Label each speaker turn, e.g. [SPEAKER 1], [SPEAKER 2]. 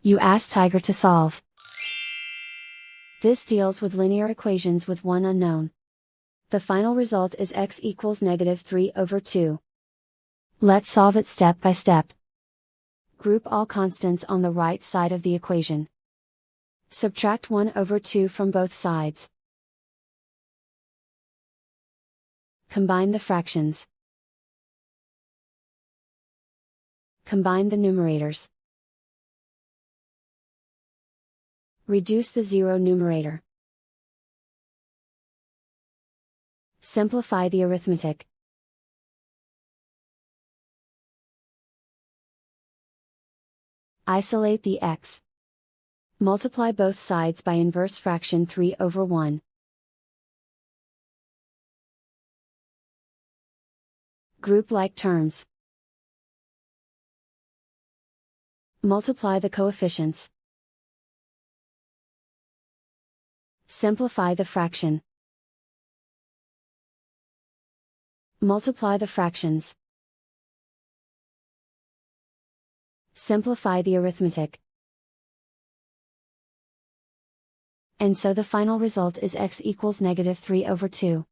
[SPEAKER 1] You ask Tiger to solve. This deals with linear equations with one unknown. The final result is x equals -3/2. Let's solve it step by step. Group all constants on the right side of the equation. Subtract 1/2 from both sides. Combine the fractions. Combine the numerators. Reduce the zero numerator. Simplify the arithmetic. Isolate the x. Multiply both sides by inverse fraction 3/1. Group like terms. Multiply the coefficients. Simplify the fraction. Multiply the fractions. Simplify the arithmetic. And so the final result is x equals -3/2.